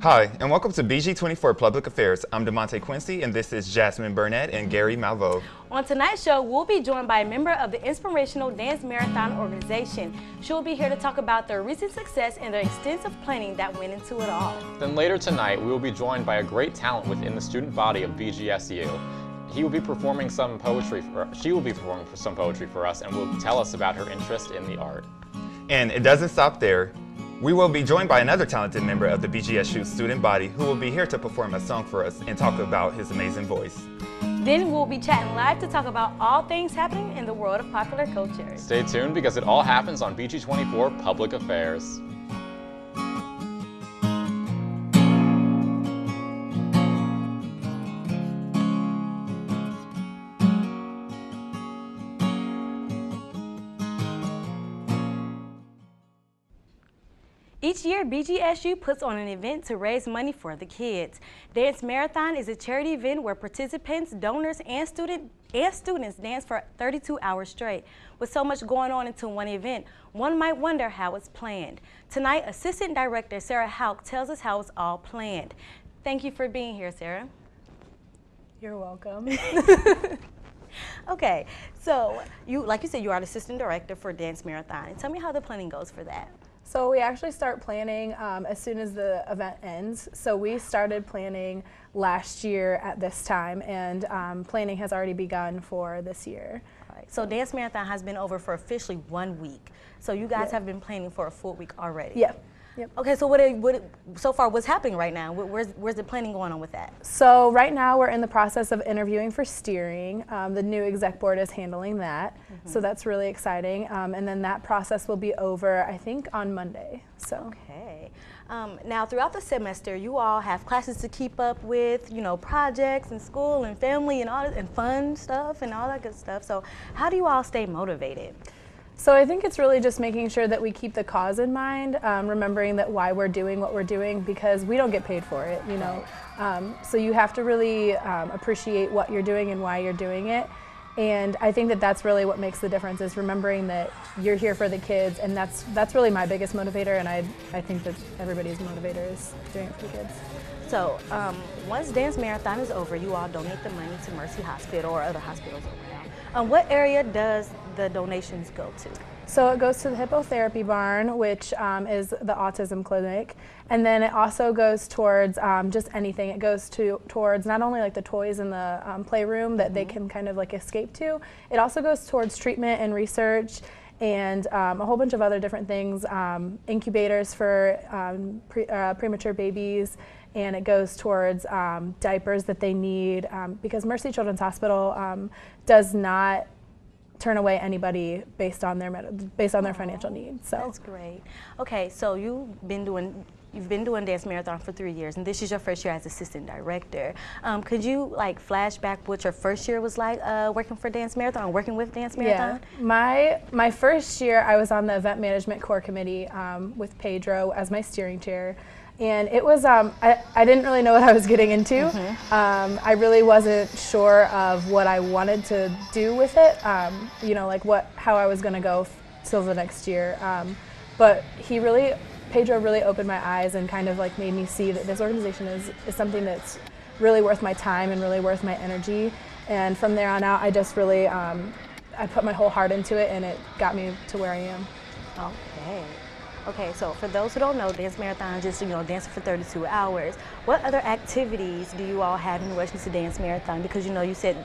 Hi, and welcome to BG24 Public Affairs. I'm DeMonte Quincy, and this is Jasmine Burnett and Gary Malvo. On tonight's show, we'll be joined by a member of the Inspirational Dance Marathon organization. She'll be here to talk about their recent success and the extensive planning that went into it all. Then later tonight, we will be joined by a great talent within the student body of BGSU. She will be performing some poetry for us and will tell us about her interest in the art. And it doesn't stop there. We will be joined by another talented member of the BGSU student body who will be here to perform a song for us and talk about his amazing voice. Then we'll be chatting live to talk about all things happening in the world of popular culture. Stay tuned because it all happens on BG24 Public Affairs. Each year, BGSU puts on an event to raise money for the kids. Dance Marathon is a charity event where participants, donors, and students dance for 32 hours straight. With so much going on into one event, one might wonder how it's planned. Tonight, Assistant Director Sarah Hauk tells us how it's all planned. Thank you for being here, Sarah. You're welcome. Okay, so like you said, you are the Assistant Director for Dance Marathon. And tell me how the planning goes for that. So we actually start planning as soon as the event ends. So we started planning last year at this time, and planning has already begun for this year. All right. So Dance Marathon has been over for officially 1 week. So you guys have been planning for a full week already. Yep. Yep. Okay, so so far what's happening right now? Where's the planning going on with that? So right now we're in the process of interviewing for steering. The new exec board is handling that, so that's really exciting. And then that process will be over, I think, on Monday. So. Okay. Now throughout the semester, you all have classes to keep up with, you know, projects and school and family and all that, and fun stuff and all that good stuff. So how do you all stay motivated? So I think it's really just making sure that we keep the cause in mind, remembering that why we're doing what we're doing, because we don't get paid for it, you know. So you have to really appreciate what you're doing and why you're doing it. And I think that that's really what makes the difference, is remembering that you're here for the kids, and that's really my biggest motivator, and I think that everybody's motivator is doing it for the kids. So once Dance Marathon is over, you all donate the money to Mercy Hospital or other hospitals around. What area does the donations go to? So it goes to the Hippotherapy Barn, which is the autism clinic, and then it also goes towards just anything. It goes towards not only like the toys in the playroom that they can kind of like escape to, it also goes towards treatment and research and a whole bunch of other different things, incubators for premature babies, and it goes towards diapers that they need, because Mercy Children's Hospital does not turn away anybody based on their financial needs. So that's great. Okay, so you've been doing Dance Marathon for 3 years, and this is your first year as assistant director. Could you like flash back what your first year was like working for Dance Marathon, working with Dance Marathon? Yeah, my first year I was on the event management core committee with Pedro as my steering chair. And it was, I didn't really know what I was getting into. I really wasn't sure of what I wanted to do with it, you know, like how I was gonna go till the next year. But Pedro really opened my eyes and kind of like made me see that this organization is something that's really worth my time and really worth my energy. And from there on out, I just really, I put my whole heart into it, and it got me to where I am. Okay, so for those who don't know, Dance Marathon is just, you know, dancing for 32 hours. What other activities do you all have in relation to Dance Marathon? Because, you know, you said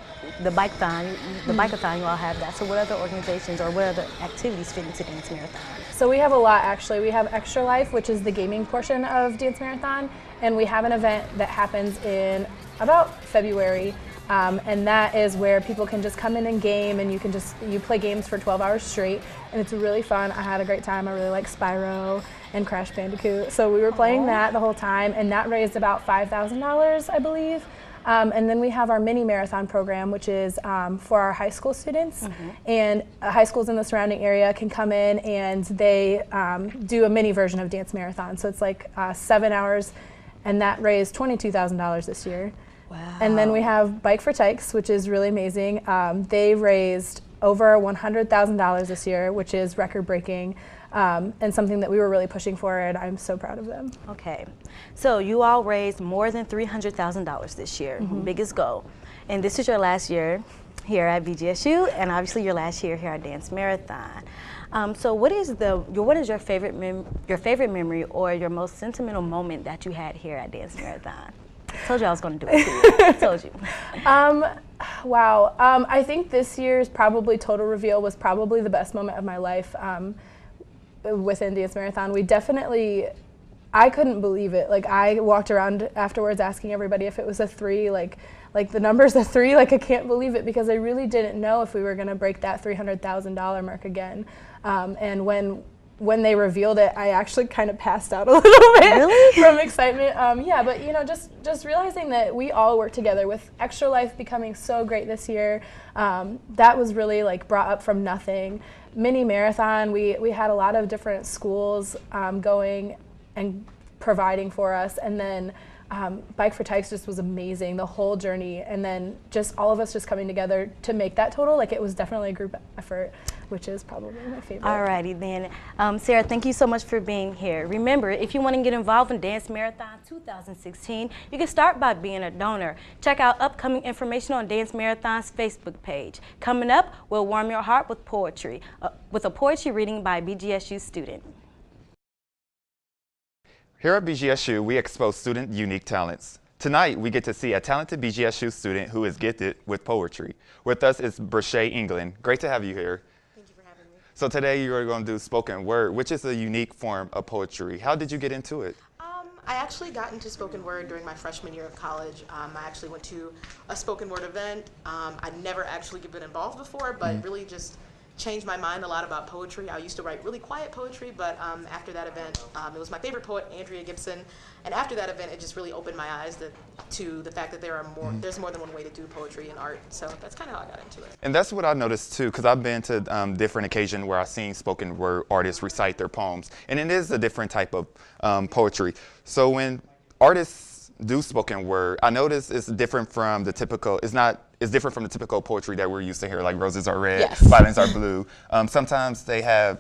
the bike-a-thon, you all have that. So what other organizations or what other activities fit into Dance Marathon? So we have a lot, actually. We have Extra Life, which is the gaming portion of Dance Marathon, and we have an event that happens in about February. And that is where people can just come in and game, and you play games for 12 hours straight, and it's really fun. I had a great time. I really like Spyro and Crash Bandicoot. So we were playing that the whole time, and that raised about $5,000, I believe. And then we have our mini marathon program, which is for our high school students. And high schools in the surrounding area can come in, and they do a mini version of Dance Marathon. So it's like 7 hours, and that raised $22,000 this year. Wow. And then we have Bike for Tykes, which is really amazing. They raised over $100,000 this year, which is record-breaking, and something that we were really pushing for, and I'm so proud of them. Okay, so you all raised more than $300,000 this year, biggest goal. And this is your last year here at BGSU, and obviously your last year here at Dance Marathon. So what is your favorite memory or your most sentimental moment that you had here at Dance Marathon? I told you I was going to do it to you. I told you. Wow. I think this year's probably total reveal was probably the best moment of my life within Dance Marathon. We definitely, I couldn't believe it. Like, I walked around afterwards asking everybody if it was a 3, like the number's a 3, like I can't believe it, because I really didn't know if we were gonna break that $300,000 mark again. And when they revealed it, I actually kind of passed out a little bit from excitement. Yeah, but you know, just realizing that we all work together with Extra Life becoming so great this year, that was really like brought up from nothing. Mini marathon, we had a lot of different schools going and providing for us, and then Bike for Tykes just was amazing, the whole journey, and then just all of us just coming together to make that total. Like, it was definitely a group effort, which is probably my favorite. Alrighty then. Sarah, thank you so much for being here. Remember, if you want to get involved in Dance Marathon 2016, you can start by being a donor. Check out upcoming information on Dance Marathon's Facebook page. Coming up, we'll warm your heart with poetry, with a poetry reading by a BGSU student. Here at BGSU, we expose student unique talents. Tonight, we get to see a talented BGSU student who is gifted with poetry. With us is Brashay England. Great to have you here. Thank you for having me. So today you are going to do spoken word, which is a unique form of poetry. How did you get into it? I actually got into spoken word during my freshman year of college. I actually went to a spoken word event. I'd never actually been involved before, but really just changed my mind a lot about poetry. I used to write really quiet poetry, but after that event, it was my favorite poet, Andrea Gibson, and after that event, it just really opened my eyes to the fact that there's more than one way to do poetry and art. So that's kind of how I got into it. And that's what I noticed too, because I've been to different occasions where I've seen spoken word artists recite their poems, and it is a different type of poetry. So when artists do spoken word, I notice it's different from the typical. It's different from the typical poetry that we're used to hear, like roses are red, yes. violets are blue. Sometimes they have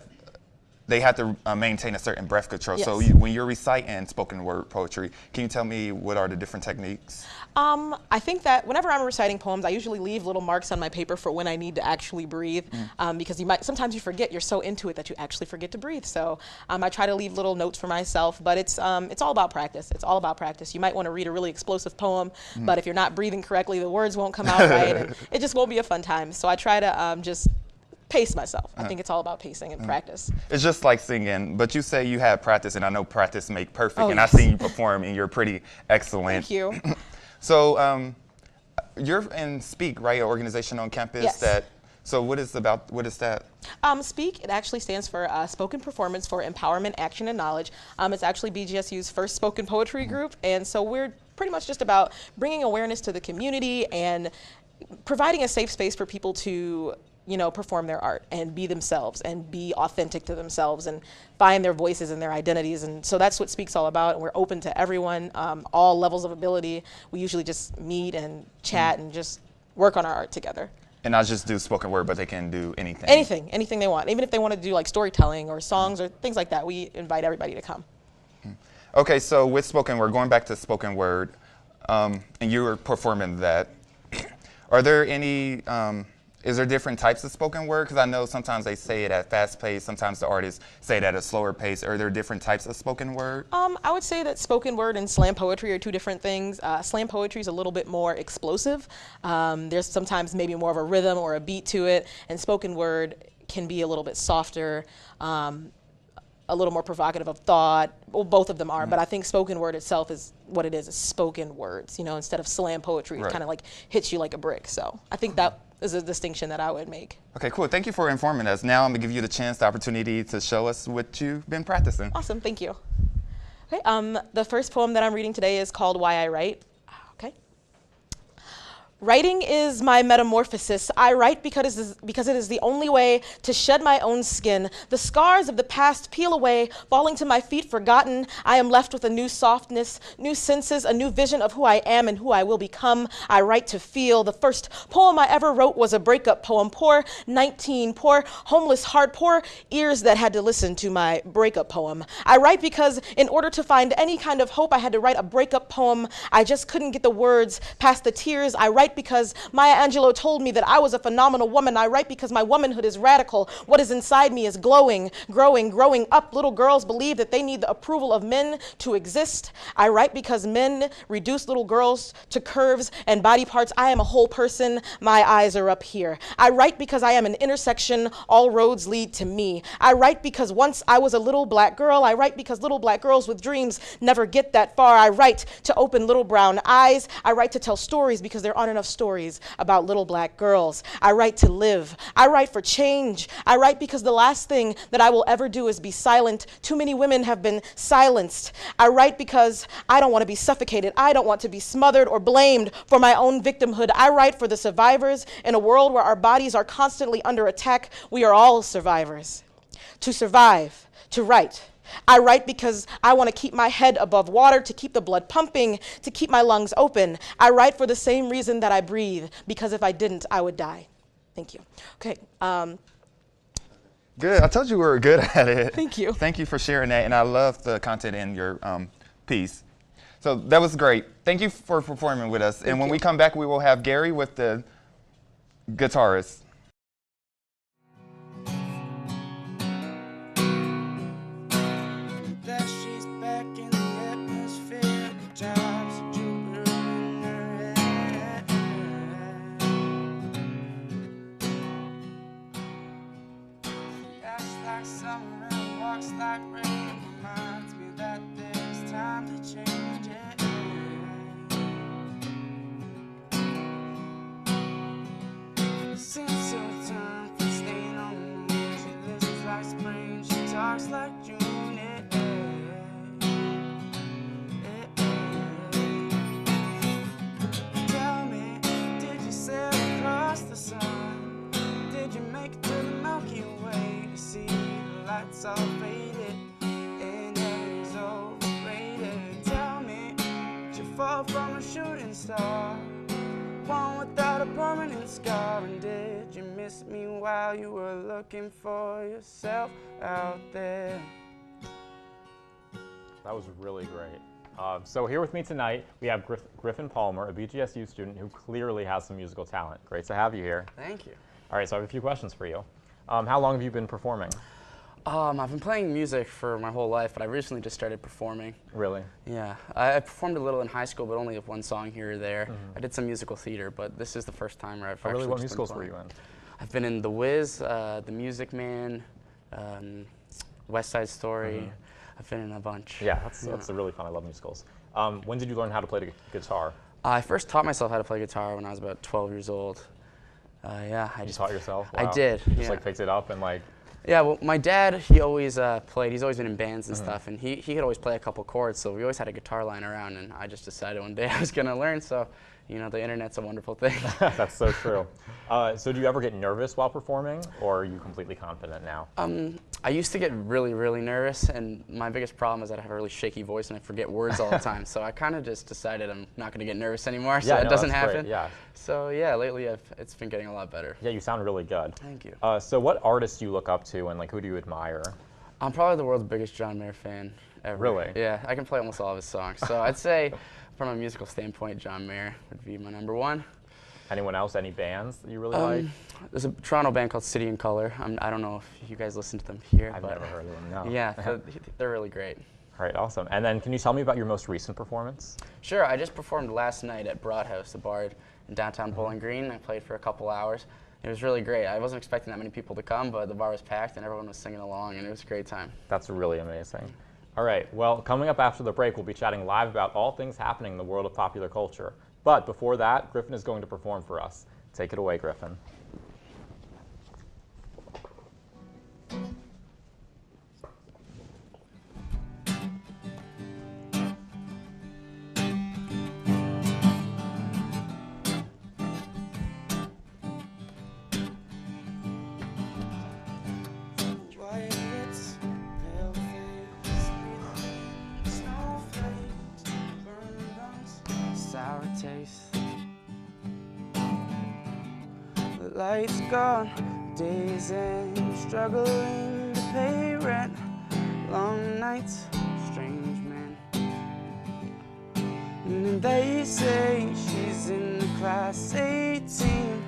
to maintain a certain breath control. Yes. So when you're reciting spoken word poetry, can you tell me what are the different techniques? I think that whenever I'm reciting poems, I usually leave little marks on my paper for when I need to actually breathe, because sometimes you forget, you're so into it that you actually forget to breathe. So I try to leave little notes for myself, but it's all about practice. It's all about practice. You might want to read a really explosive poem, but if you're not breathing correctly, the words won't come out right, and it just won't be a fun time. So I try to just pace myself. I think it's all about pacing and practice. It's just like singing, but you say you have practice, and I know practice make perfect, and yes. I've seen you perform, and you're pretty excellent. Thank you. So you're in SPEAK, right, an organization on campus? Yes. So what is that? SPEAK, it actually stands for Spoken Performance for Empowerment, Action, and Knowledge. It's actually BGSU's first spoken poetry group, and so we're pretty much just about bringing awareness to the community and providing a safe space for people to perform their art and be themselves and be authentic to themselves and find their voices and their identities. And so that's what SPEAK's all about. And we're open to everyone, all levels of ability. We usually just meet and chat and just work on our art together. And not just do spoken word, but they can do anything. Anything they want. Even if they want to do like storytelling or songs or things like that, we invite everybody to come. Okay, so with spoken word, going back to spoken word, and you were performing that, are there any, is there different types of spoken word? Because I know sometimes they say it at fast pace, sometimes the artists say it at a slower pace. Are there different types of spoken word? I would say that spoken word and slam poetry are two different things. Slam poetry is a little bit more explosive. There's sometimes maybe more of a rhythm or a beat to it, and spoken word can be a little bit softer, a little more provocative of thought. Well, both of them are, but I think spoken word itself is what it is spoken words, instead of slam poetry. It kind of like hits you like a brick. So I think that is a distinction that I would make. Okay, cool. Thank you for informing us. Now I'm gonna give you the opportunity to show us what you've been practicing. Awesome, thank you. Okay, the first poem that I'm reading today is called Why I Write. Okay. Writing is my metamorphosis. I write because it is the only way to shed my own skin. The scars of the past peel away, falling to my feet forgotten. I am left with a new softness, new senses, a new vision of who I am and who I will become. I write to feel. The first poem I ever wrote was a breakup poem. Poor 19, poor homeless heart, poor ears that had to listen to my breakup poem. I write because in order to find any kind of hope, I had to write a breakup poem. I just couldn't get the words past the tears. I write because Maya Angelou told me that I was a phenomenal woman. I write because my womanhood is radical. What is inside me is glowing, growing, growing up. Little girls believe that they need the approval of men to exist. I write because men reduce little girls to curves and body parts. I am a whole person. My eyes are up here. I write because I am an intersection. All roads lead to me. I write because once I was a little black girl. I write because little black girls with dreams never get that far. I write to open little brown eyes. I write to tell stories because there aren't enough stories about little black girls. I write to live. I write for change. I write because the last thing that I will ever do is be silent. Too many women have been silenced. I write because I don't want to be suffocated. I don't want to be smothered or blamed for my own victimhood. I write for the survivors in a world where our bodies are constantly under attack. We are all survivors. To survive, to write. I write because I want to keep my head above water, to keep the blood pumping, to keep my lungs open. I write for the same reason that I breathe, because if I didn't, I would die. Thank you. Okay. Good. I told you we were good at it. Thank you. Thank you for sharing that, and I love the content in your piece. So that was great. Thank you for performing with us. And when we come back, we will have Gary with the guitarist. Like rain reminds me that there's time to change it. Seems so time for staying on the moon. She listens like spring, she talks like June. Tell me, did you sail across the sun? Did you make it to the Milky Way to see the lights all faded and everything's overrated? Tell me, did you fall from a shooting star, one without a permanent scar? And did you miss me while you were looking for yourself out there? That was really great. So here with me tonight, we have Griffin Palmer, a BGSU student who clearly has some musical talent. Great to have you here. Thank you. All right, so I have a few questions for you. How long have you been performing? I've been playing music for my whole life, but I recently just started performing. Really? Yeah, I performed a little in high school, but only with one song here or there. Mm-hmm. I did some musical theater, but this is the first time where I've actually what musicals were you in? I've been in The Wiz, The Music Man, West Side Story. Mm-hmm. I've been in a bunch. Yeah, that's really fun. I love musicals. When did you learn how to play the guitar? I first taught myself how to play guitar when I was about 12 years old. Yeah, I just taught yourself? Wow. I did. Just like picked it up and like. Yeah, well, my dad, he always played. He's always been in bands and stuff, and he could always play a couple chords. So we always had a guitar lying around, and I just decided one day I was gonna learn. So, you know, the internet's a wonderful thing. That's so true. So do you ever get nervous while performing, or are you completely confident now? I used to get really, really nervous, and my biggest problem is that I have a really shaky voice and I forget words all the time. So I kind of just decided I'm not going to get nervous anymore, so it doesn't happen. Great. Yeah. So yeah, lately it's been getting a lot better. Yeah, you sound really good. Thank you. So what artists do you look up to, and like who do you admire? I'm probably the world's biggest John Mayer fan ever. Really? Yeah, I can play almost all of his songs. So I'd say, from a musical standpoint, John Mayer would be my #1. Anyone else? Any bands that you really like? There's a Toronto band called City and Color. I don't know if you guys listen to them here. I've never heard of them, no. Yeah, they're really great. All right, awesome. And then can you tell me about your most recent performance? Sure, I just performed last night at Broadhouse, the bar in downtown Bowling Green. I played for a couple hours. It was really great. I wasn't expecting that many people to come, but the bar was packed and everyone was singing along, and it was a great time. That's really amazing. All right, well, coming up after the break, we'll be chatting live about all things happening in the world of popular culture. But before that, Griffin is going to perform for us. Take it away, Griffin. lights gone, days end, struggling to pay rent, long nights, strange man. And then they say she's in class 18,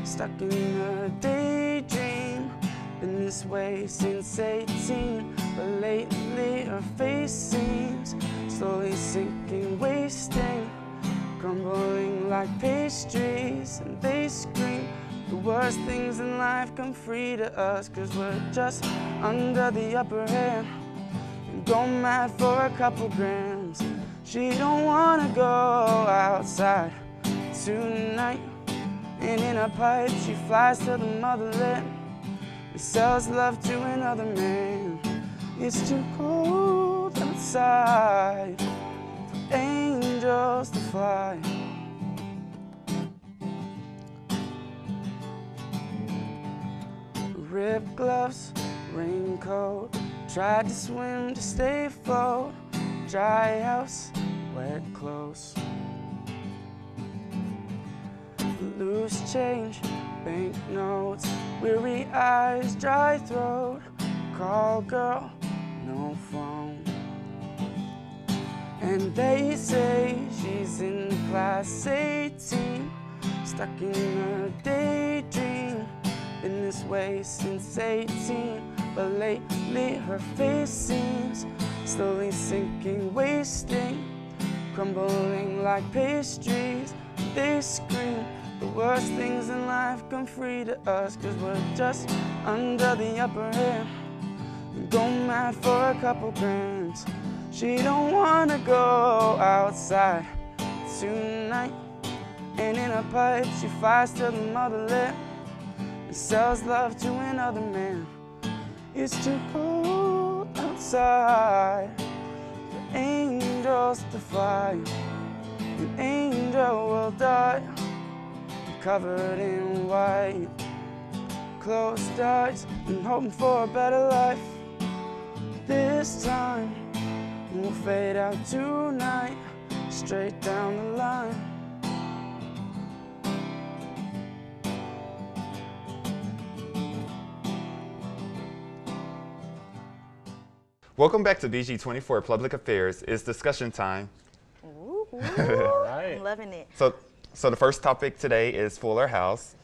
stuck in a daydream. Been this way since 18, but lately her face seems slowly sinking, wasting, crumbling like pastries. And they scream the worst things in life come free to us, 'cause we're just under the upper hand and go mad for a couple grams. She don't wanna go outside tonight, and in a pipe she flies to the motherland and sells love to another man. It's too cold outside for angels to fly. Ripped gloves, raincoat, tried to swim to stay afloat. Dry house, wet clothes. Loose change, banknotes, weary eyes, dry throat. Call girl, no phone. And they say she's in class 18, stuck in a daydream. Been this way since 18, but lately her face seems slowly sinking, wasting, crumbling like pastries. They scream the worst things in life come free to us, 'cause we're just under the upper hand and go mad for a couple grams. She don't wanna go outside tonight, and in a pipe she flies to the motherland and sells love to another man. It's too cold outside for angels to fly. An angel will die covered in white, closed eyes and hoping for a better life. This time we'll fade out tonight, straight down the line. Welcome back to BG24 Public Affairs. It's discussion time. Ooh, All right. I'm loving it. So the first topic today is Fuller House.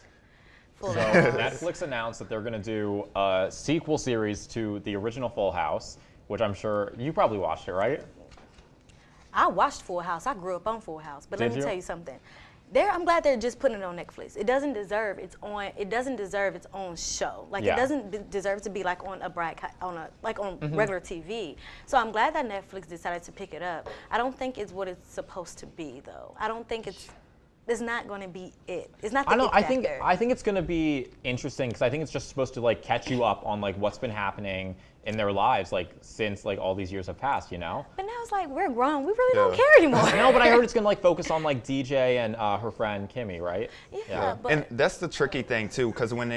So Netflix announced that they're going to do a sequel series to the original Full House, which I'm sure you probably watched it, right? I watched Full House. I grew up on Full House. But let Did me you? tell you something. I'm glad they're just putting it on Netflix. It doesn't deserve its own. It doesn't deserve its own show. Like Yeah. it doesn't deserve to be like on a regular TV. So I'm glad that Netflix decided to pick it up. I don't think it's what it's supposed to be, though. I don't think it's not going to be it. It's not the I know. it factor. I think it's going to be interesting because I think it's just supposed to like catch you up on like what's been happening in their lives like since like all these years have passed, you know. But now it's like we're grown. We really don't Yeah. care anymore. No, but I heard it's going to like focus on like DJ and her friend Kimmy, right? Yeah, but And that's the tricky thing too, because when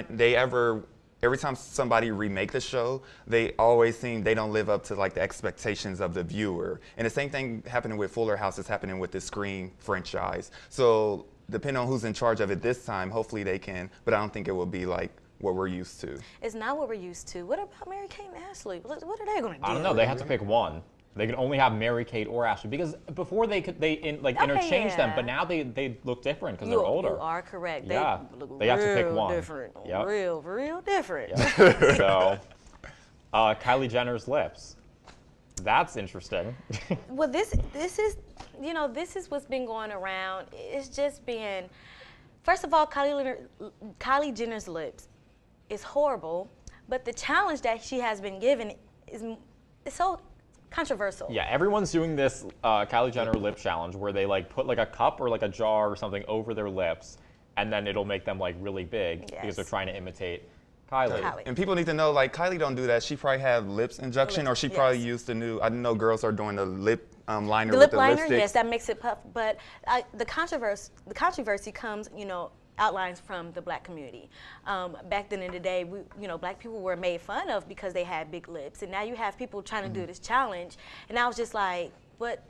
every time somebody remake the show, they always seem they don't live up to like the expectations of the viewer. And the same thing happening with Fuller House is happening with the Scream franchise. So depending on who's in charge of it this time, hopefully they can. But I don't think it will be like what we're used to. it's not what we're used to. What about Mary-Kate and Ashley? What are they going to do? I don't know. They have to pick one. They can only have Mary-Kate or Ashley because before they interchange them, yeah. but now they look different because You they're older. You are correct. Yeah, They look they have to pick real one. different. Yep. Real different. So, Kylie Jenner's lips. That's interesting. Well, this is this is what's been going around. It's just been, first of all, Kylie Jenner's lips is horrible, but the challenge that she has been given is so controversial. Yeah, everyone's doing this Kylie Jenner lip challenge where they like put like a cup or like a jar or something over their lips, and then it'll make them like really big because Yes. they're trying to imitate Kylie. And people need to know, like, Kylie don't do that. She probably had lips injection, or she probably Yes. used the new, I know girls are doing the lip liner The with lip the liner, lipstick. yes, that makes it puff. But the controversy comes, outlines from the black community. Back then in the day, black people were made fun of because they had big lips, and now you have people trying to do this challenge, and I was just like, what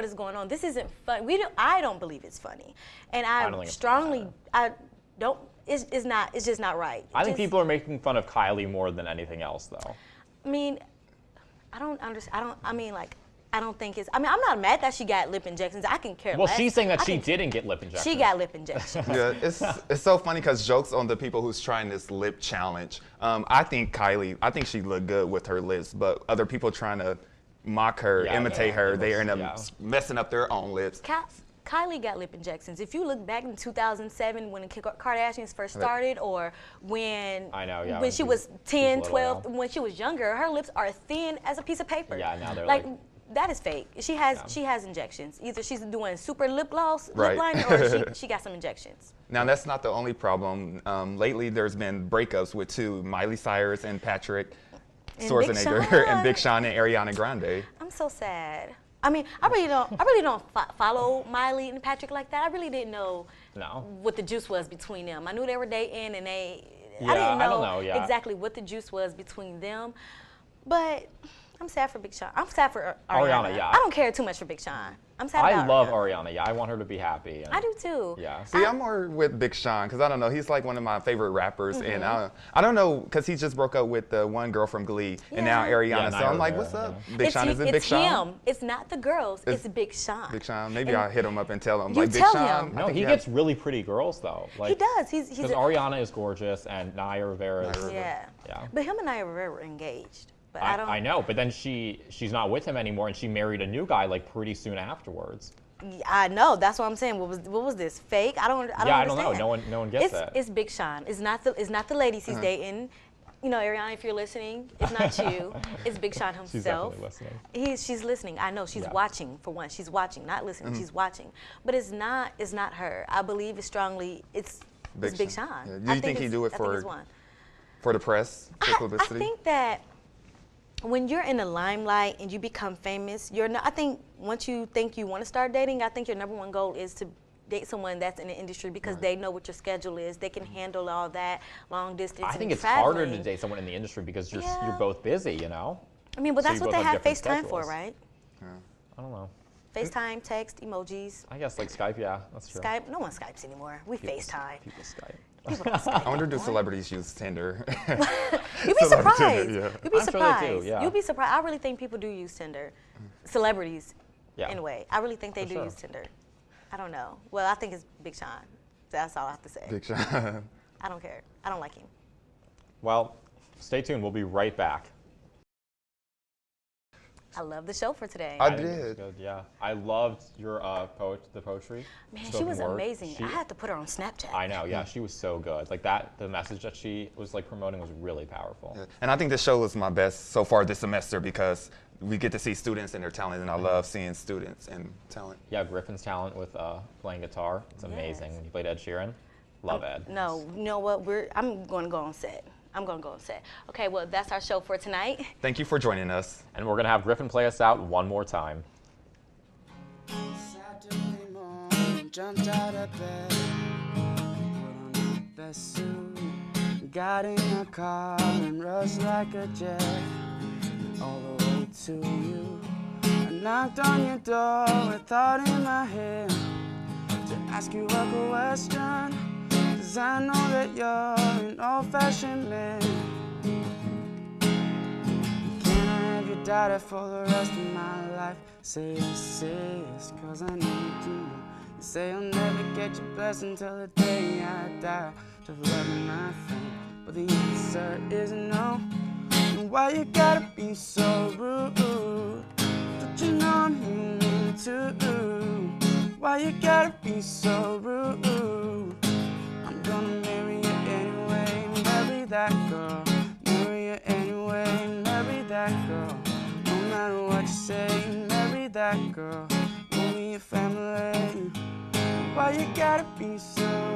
is going on? This isn't fun. I don't believe it's funny, and I don't think it's I don't. it's just not right. I think people are making fun of Kylie more than anything else, though. I mean, I don't understand. I don't think it's. I mean, I'm not mad that she got lip injections. I can care less. Well, she's saying that she didn't get lip injections. She got lip injections. Yeah, it's so funny because jokes on the people who's trying this lip challenge. I think she looked good with her lips, but other people trying to mock her, imitate her, they end up messing up their own lips. Kylie got lip injections. If you look back in 2007 when the Kardashians first started, or when when she was 10, 12, when she was younger, her lips are thin as a piece of paper. Yeah, now they're like that is fake. She has injections. Either she's doing super lip gloss, lip liner, or she got some injections. Now that's not the only problem. Lately, there's been breakups with two, Miley Cyrus and Patrick Schwarzenegger, and Big Sean and Ariana Grande. I'm so sad. I mean, I really don't follow Miley and Patrick like that. I really didn't know what the juice was between them. I knew they were dating, and I didn't know exactly what the juice was between them. But I'm sad for Big Sean. I'm sad for Ariana. I don't care too much for Big Sean. I'm sad about I love Ariana. Yeah, I want her to be happy. I do too. Yeah. See, I'm more with Big Sean because I don't know. He's like one of my favorite rappers, and I don't know because he just broke up with the one girl from Glee, and now Ariana. So I'm like, what's up, Big Sean? Is it Big Sean? It's him. It's not the girls. It's Big Sean. Big Sean. Maybe I'll hit him up and tell him. You like, tell Big Sean. him. No, he gets really pretty girls though. Like, he does. Because Ariana is gorgeous, and Naya Rivera is. Yeah. But him and Naya Rivera were engaged. But I know, but then she's not with him anymore, and she married a new guy like pretty soon afterwards. I know. That's what I'm saying. What was this fake? I don't understand. I don't know. No one gets that. It's Big Sean. It's not the ladies he's dating. You know, Ariana, if you're listening, it's not you. It's Big Sean himself. She's definitely listening. She's listening. I know. She's watching for one. She's watching, not listening. She's watching. But it's not her. I believe strongly it's Big Sean. Yeah. Do you think he do it for the press, for publicity? I think that when you're in the limelight and you become famous, I think once you think you want to start dating, I think your number one goal is to date someone that's in the industry because they know what your schedule is. They can handle all that long distance. I think it's traveling. harder to date someone in the industry because you're both busy, you know? I mean, but that's what they have FaceTime for, right? Yeah. I don't know. FaceTime, text, emojis. I guess like Skype, yeah, that's true. Skype, no one Skypes anymore. We FaceTime. People Skype. I wonder, do celebrities use Tinder? You'd be surprised. You'd be I'm surprised. Sure they do, yeah. You'd be surprised. I really think people do use Tinder. Celebrities, yeah. anyway. I really think they do use Tinder. I don't know. Well, I think it's Big Sean. That's all I have to say. Big Sean. I don't care. I don't like him. Well, stay tuned. We'll be right back. I love the show for today. I think it was did. good, yeah. I loved your the poetry. Man, she was amazing. I had to put her on Snapchat. I know, yeah, she was so good. Like the message that she was like promoting was really powerful. Yeah. And I think this show was my best so far this semester because we get to see students and their talent, and I love seeing students and talent. Yeah, Griffin's talent with playing guitar, it's amazing. When you played Ed Sheeran, love Ed. No, you know what? I'm going to go on set. Okay, well, that's our show for tonight. Thank you for joining us. And we're going to have Griffin play us out one more time. Saturday morning, jumped out of bed, put on my best suit, got in a car and rushed like a jet all the way to you. I knocked on your door with thought in my head to ask you a question, 'cause I know that you're an old-fashioned man. Can I have your daughter for the rest of my life? Say yes, 'cause I need to know. You say you'll never get your blessing till the day I die. To love my friend, but the answer is no. And why you gotta be so rude? Don't you know I'm human too? Why you gotta be so rude? I'm gonna marry you anyway, marry that girl. Marry you anyway, marry that girl. No matter what you say, marry that girl. We'll be a family. Why you gotta be so